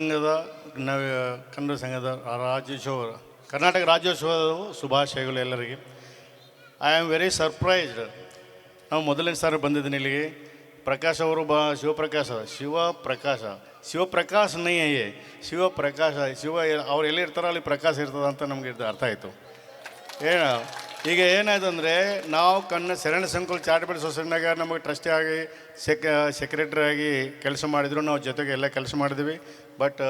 ಸಂಘದ ಕನ್ನಡ ಸಂಘದ ರಾಜ್ಯೋತ್ಸವ ಕರ್ನಾಟಕ ರಾಜ್ಯೋತ್ಸವದ ಶುಭಾಶಯಗಳು ಎಲ್ಲರಿಗೆ. I am very surprised. ನಾವು ಮೊದಲನೇ ಸಾರಿ ಬಂದಿದ್ದೀನಿ ಇಲ್ಲಿಗೆ. ಪ್ರಕಾಶ್ ಅವರು ಶಿವಪ್ರಕಾಶ್ ನಯ್ಯೇ ಶಿವಪ್ರಕಾಶ ಅವ್ರು ಎಲ್ಲಿ ಇರ್ತಾರೋ ಅಲ್ಲಿ ಪ್ರಕಾಶ ಇರ್ತದೆ ಅಂತ ನಮಗೆ ಅರ್ಥ ಆಯಿತು. ಈಗ ಏನಾಯ್ತು ಅಂದರೆ, ನಾವು ಶರಣ ಸಂಕುಲ್ ಚಾರಿಟಬಲ್ ಸೊಸೈಟಿನಾಗ ನಮಗೆ ಟ್ರಸ್ಟಿ ಆಗಿ ಸೆಕ್ರೆಟರಿ ಆಗಿ ಕೆಲಸ ಮಾಡಿದ್ರು. ನಾವು ಜೊತೆಗೆ ಎಲ್ಲ ಕೆಲಸ ಮಾಡಿದ್ವಿ. ಬಟ್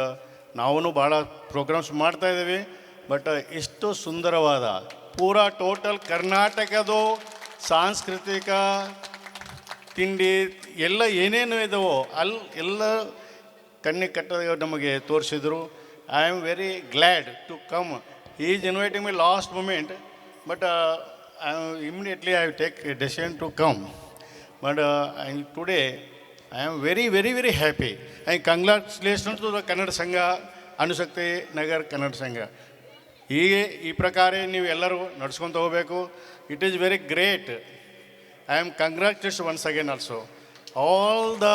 ನಾವೂ ಭಾಳ ಪ್ರೋಗ್ರಾಮ್ಸ್ ಮಾಡ್ತಾಯಿದ್ದೀವಿ. ಬಟ್ ಇಷ್ಟು ಸುಂದರವಾದ ಪೂರಾ ಟೋಟಲ್ ಕರ್ನಾಟಕದ ಸಾಂಸ್ಕೃತಿಕ ತಿಂಡಿ ಎಲ್ಲ ಏನೇನು ಇದಾವೋ ಎಲ್ಲ ಕಣ್ಣಿಗೆ ಕಟ್ಟದ ನಮಗೆ ತೋರಿಸಿದ್ರು. I am very glad to come. He is inviting my last moment, but immediately I take a decision to come. But today I am very, very, very happy. And congratulations to the Kannada Sangha, Anusakti Nagar Kannada Sangha. ಈ ಪ್ರಕಾರ ನೀವು ಎಲ್ಲರೂ ನಡ್ಸ್ಕೊತ ಹೋಗಬೇಕು. It is very great. I am congratulates once again also all the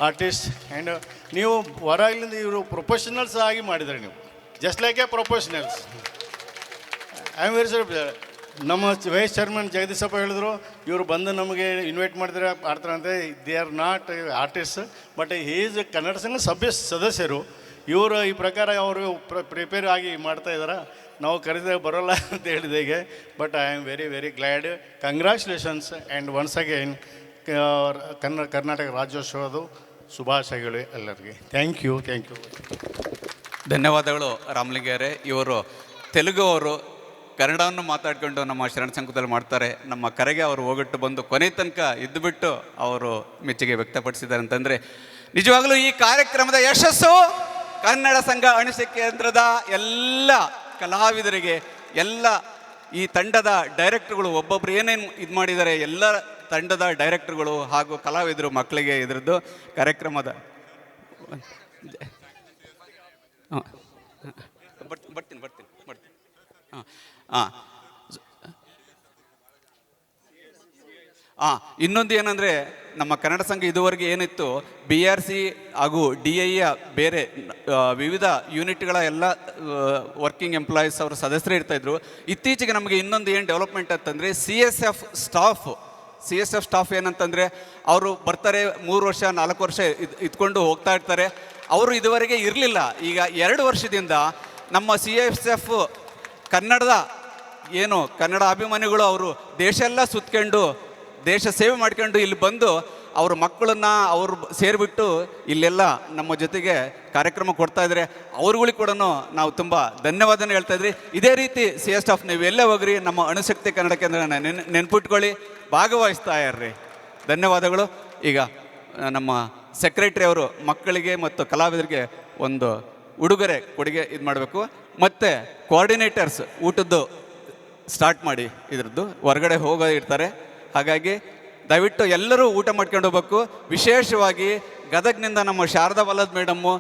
artist. And ನೀವು ಹೊರಗಿಂದ ಇವರು professionals ಆಗಿ ಮಾಡಿದ್ದಾರೆ. ನೀವು just like a professionals. I am very sir. ನಮ್ಮ ವೈಸ್ ಚೇರ್ಮನ್ ಜಗದೀಶಪ್ಪ ಹೇಳಿದ್ರು, ಇವರು ಬಂದು ನಮಗೆ ಇನ್ವೈಟ್ ಮಾಡಿದ್ರೆ ಆಡ್ತಾರಂತೆ. They are not artist, but is Kannada Sangha ಸದಸ್ಯರು. ಇವರು ಈ ಪ್ರಕಾರ ಅವರು ಪ್ರಿಪೇರ್ ಆಗಿ ಮಾಡ್ತಾಯಿದ್ದಾರೆ. ನಾವು ಕರೆದಾಗ ಬರೋಲ್ಲ ಅಂತ ಹೇಳಿದೆ ಹೀಗೆ. But I am very, very glad. Congratulations and once again Karnataka ರಾಜ್ಯೋತ್ಸವದ ಶುಭಾಶಯಗಳು ಎಲ್ಲರಿಗೆ. Thank you. ಧನ್ಯವಾದಗಳು ರಾಮಲಿಂಗಯ್ಯರೇ. ಇವರು ತೆಲುಗು ಅವರು ಕನ್ನಡವನ್ನು ಮಾತಾಡ್ಕೊಂಡು ನಮ್ಮ ಶರಣ ಸಂಕುಲದಲ್ಲಿ ಮಾಡ್ತಾರೆ. ನಮ್ಮ ಕರೆಗೆ ಅವರು ಹೋಗಿಟ್ಟು ಬಂದು ಕೊನೆ ತನಕ ಇದ್ದುಬಿಟ್ಟು ಅವರು ಮೆಚ್ಚುಗೆ ವ್ಯಕ್ತಪಡಿಸಿದ್ದಾರೆ ಅಂತಂದರೆ, ನಿಜವಾಗಲೂ ಈ ಕಾರ್ಯಕ್ರಮದ ಯಶಸ್ಸು ಕನ್ನಡ ಸಂಘ ಅಣುಶಕ್ತಿ ಕೇಂದ್ರದ ಎಲ್ಲ ಕಲಾವಿದರಿಗೆ, ಎಲ್ಲ ಈ ತಂಡದ ಡೈರೆಕ್ಟ್ರುಗಳು, ಒಬ್ಬೊಬ್ರು ಏನೇನು ಇದು ಮಾಡಿದ್ದಾರೆ ಎಲ್ಲ ತಂಡದ ಡೈರೆಕ್ಟ್ರುಗಳು ಹಾಗೂ ಕಲಾವಿದರು ಮಕ್ಕಳಿಗೆ ಇದರದ್ದು ಕಾರ್ಯಕ್ರಮದ ಬರ್ತೀನಿ ಇನ್ನೊಂದು ಏನಂದರೆ, ನಮ್ಮ ಕನ್ನಡ ಸಂಘ ಇದುವರೆಗೆ ಏನಿತ್ತು, BRC ಹಾಗೂ DIಯ ಬೇರೆ ವಿವಿಧ ಯೂನಿಟ್ಗಳ ಎಲ್ಲ ವರ್ಕಿಂಗ್ ಎಂಪ್ಲಾಯೀಸ್ ಅವರು ಸದಸ್ಯರು ಇರ್ತಾಯಿದ್ರು. ಇತ್ತೀಚೆಗೆ ನಮಗೆ ಇನ್ನೊಂದು ಏನು ಡೆವಲಪ್ಮೆಂಟ್ ಅಂತಂದರೆ, CSF ಸ್ಟಾಫ್ ಏನಂತಂದರೆ, ಅವರು ಬರ್ತಾರೆ 3 ವರ್ಷ 4 ವರ್ಷ ಇದ್ಕೊಂಡು ಹೋಗ್ತಾ ಇರ್ತಾರೆ. ಅವರು ಇದುವರೆಗೆ ಇರಲಿಲ್ಲ. ಈಗ 2 ವರ್ಷದಿಂದ ನಮ್ಮ CSF ಕನ್ನಡ ಅಭಿಮಾನಿಗಳು ಅವರು ದೇಶ ಎಲ್ಲ ಸುತ್ಕೊಂಡು ದೇಶ ಸೇವೆ ಮಾಡ್ಕೊಂಡು ಇಲ್ಲಿ ಬಂದು ಅವ್ರ ಮಕ್ಕಳನ್ನು ಅವರು ಸೇರಿಬಿಟ್ಟು ಇಲ್ಲೆಲ್ಲ ನಮ್ಮ ಜೊತೆಗೆ ಕಾರ್ಯಕ್ರಮ ಕೊಡ್ತಾಯಿದ್ರೆ ಅವ್ರುಗಳಿಗೆ ಕೂಡ ನಾವು ತುಂಬ ಧನ್ಯವಾದನೆ ಹೇಳ್ತಾಯಿದ್ರಿ. ಇದೇ ರೀತಿ CS ಸ್ಟಾಫ್ ನೀವು ಎಲ್ಲೇ ಹೋಗ್ರಿ, ನಮ್ಮ ಅಣುಶಕ್ತಿ ಕನ್ನಡ ಕೇಂದ್ರನ ನೆನ್ಪಿಟ್ಕೊಳ್ಳಿ, ಭಾಗವಹಿಸ್ತಾ ಇರ್ರಿ. ಧನ್ಯವಾದಗಳು. ಈಗ ನಮ್ಮ ಸೆಕ್ರೆಟರಿ ಅವರು ಮಕ್ಕಳಿಗೆ ಮತ್ತು ಕಲಾವಿದರಿಗೆ ಒಂದು ಕೊಡುಗೆ ಇದು ಮಾಡಬೇಕು. ಮತ್ತು ಕೋಆರ್ಡಿನೇಟರ್ಸ್ ಊಟದ್ದು ಸ್ಟಾರ್ಟ್ ಮಾಡಿ, ಇದ್ರದ್ದು ಹೊರಗಡೆ ಇರ್ತಾರೆ. ಹಾಗಾಗಿ ದಯವಿಟ್ಟು ಎಲ್ಲರೂ ಊಟ ಮಾಡ್ಕೊಂಡು ಹೋಗ್ಬೇಕು. ವಿಶೇಷವಾಗಿ ಗದಗ್ನಿಂದ ನಮ್ಮ ಶಾರದಾ ವಲ್ಲದ್ ಮೇಡಮ್ಮು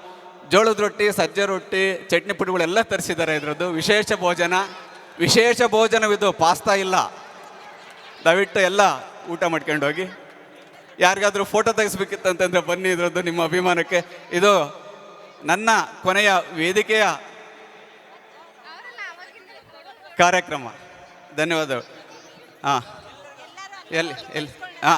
ಜೋಳದ ರೊಟ್ಟಿ, ಸಜ್ಜೆ ರೊಟ್ಟಿ, ಚಟ್ನಿ ಪುಡಿಗಳೆಲ್ಲ ತರಿಸಿದ್ದಾರೆ. ಇದರದ್ದು ವಿಶೇಷ ಭೋಜನವಿದು, ಪಾಸ್ತಾ ಇಲ್ಲ. ದಯವಿಟ್ಟು ಎಲ್ಲ ಊಟ ಮಾಡ್ಕೊಂಡು ಹೋಗಿ. ಯಾರಿಗಾದರೂ ಫೋಟೋ ತೆಗೆಸ್ಬೇಕಿತ್ತಂತಂದರೆ ಬನ್ನಿ, ಇದರದ್ದು ನಿಮ್ಮ ಅಭಿಮಾನಕ್ಕೆ. ಇದು ನನ್ನ ಕೊನೆಯ ವೇದಿಕೆಯ ಕಾರ್ಯಕ್ರಮ. ಧನ್ಯವಾದಗಳು. ಎಲ್ಲಿ